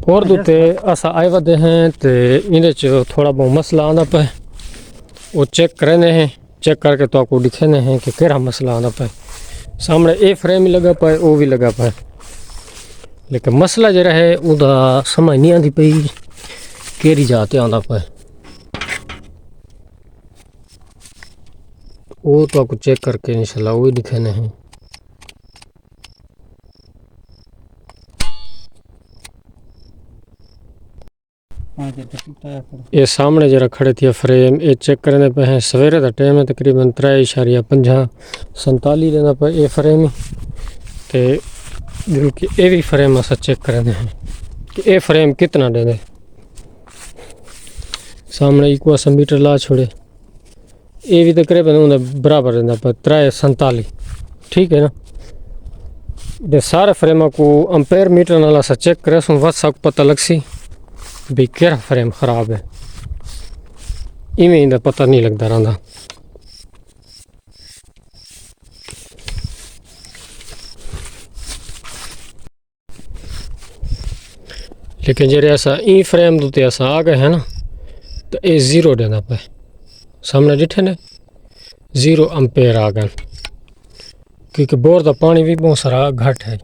और दूते असा आए वदे हैं तो इन्हें थोड़ा बहुत मसला आना पे वो चेक करने हैं। चेक करके तो आपको दिखाने हैं कि केड़ा मसला आना पे। सामने ए फ्रेम लगा पाए वो भी लगा पाए, लेकिन मसला जरा है उदा समझ नहीं आती पई केरी जाते आना पाए। वो तो आपको चेक करके इंशाल्लाह वो ही दिखाने हैं। ये सामने जरा खड़े थे फ्रेम ये चेक करने पे हैं। सवेरे का टाइम है तकरीबन 3.50-47 लेना पे ये फ्रेम ही तो बल्कि ये भी फ्रेम असा चेक करने हैं कि ये फ्रेम कितना दे दे। सामने इको असा मीटर ला छोड़े ये भी तकरीबन उन्हें बराबर रहना पे 347। ठीक है ना। ये सारे फ्रेम को अंपेयर मीटर नाल असा चेक करे सो वत सक पता लग सी भी केड़ा फ्रेम खराब है। इवें इनका पता नहीं लगता रहा। लेकिन जेरे ऐसा ई फ्रेम दूते ऐसा आ गए है ना तो ये 0 देना पे। सामने डिठे ने 0 अंपेयर आ गए क्योंकि बोर का पानी भी बहुत सारा घट है।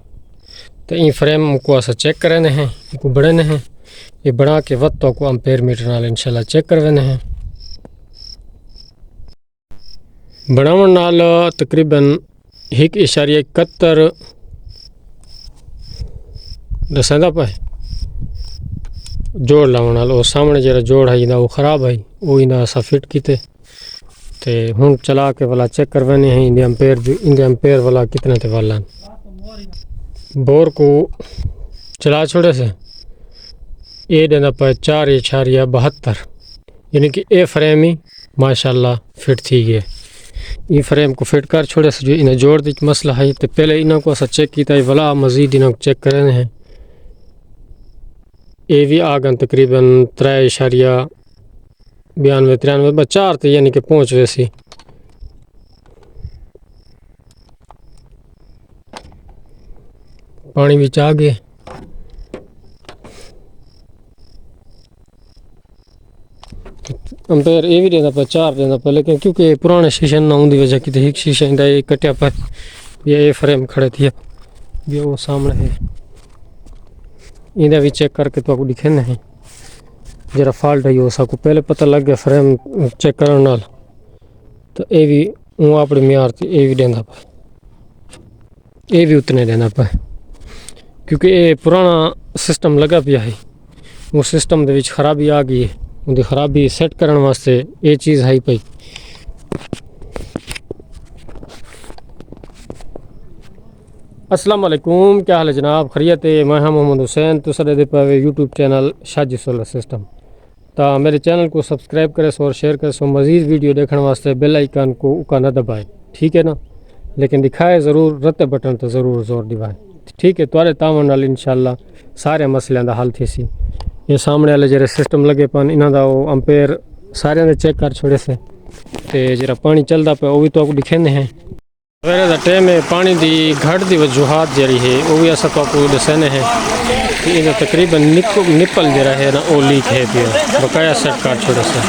तो ई फ्रेम को ऐसा चेक करने हैं, इनको बढ़ने हैं। ये बना के वत्तों को अंपेयर मीटर नाल इंशाल्लाह चेक करवाने हैं। बनावन नाल तकरीबन 1.71 दसंदा पे जोड़ लावन नाल। और सामने जरा जोड़ है वो ख़राब है वो इन्हें असा फिट किते ते हुन चला के वाला चेक करवाने हैं। इंदे अंपेयर वाला कितने ते वाला बोर को चला छोड़े से ये देना पे 4.72 यानी कि ये फ्रेम ही माशाल्लाह फिट थी गए। ये फ्रेम को फिट कर छोड़े से जो इन्हें जोड़ दी मसला है तो पहले इन्हों को असा चेक किया वाला मजीद इन्हों चेक करने हैं। ये भी आ गए तकरीबन 3.92-93 4 थे यानी कि पहुँच वैसी। पानी भी आ गए अंपेयर ये भी देना पे 4 देना पे। लेकिन क्योंकि पुराने शीशे ना होने की वजह की एक शीशा इंदा ये कटिया पर ये फ्रेम खड़े थे ये वो सामने है। इन्हें भी चेक करके तो आपको दिखाने हैं जरा फॉल्ट है वो सबको पहले पता लग गया फ्रेम चेक करने नाल। तो ये भी वो अपने म्यार से ये भी देना पे ये भी उतने देना पे क्योंकि ये पुराना सिस्टम लगा पिया है। वो सिस्टम दे विच खराबी आ गई है। उनकी खराबी सेट करने वास्ते ये चीज़ है पई। अस्सलाम वालेकुम, क्या हाल है जनाब? खैरियत है? मैं मोहम्मद हुसैन तो सदे पे YouTube channel Shaji solar system. तो मेरे चैनल को सब्सक्राइब करें और शेयर करें सो मज़ीद वीडियो देखने वास्ते बेल आइकन को उका न दबाए। ठीक है ना। लेकिन दिखाए ज़रूर रत्ते बटन तो ज़रूर जोर दिवाए। ठीक है। तुआरे तावन नाल इंशाल्लाह सारे मसलों का हल थी सी। ये सामने वाले जरा सिस्टम लगे पन इन्हों का वो अंपेयर सारे ने चेक कर छोड़े से ते जरा पानी चलता पे वो भी तो आपको दिखाने हैं। सवेरे का टाइम है पानी की घट की वजूहत जी है वो भी अस तो आपको दसने हैं कि इन्हें तकरीबन निप्पल जरा है ना वो लीक है पिया बकाया सेट कर छोड़े से।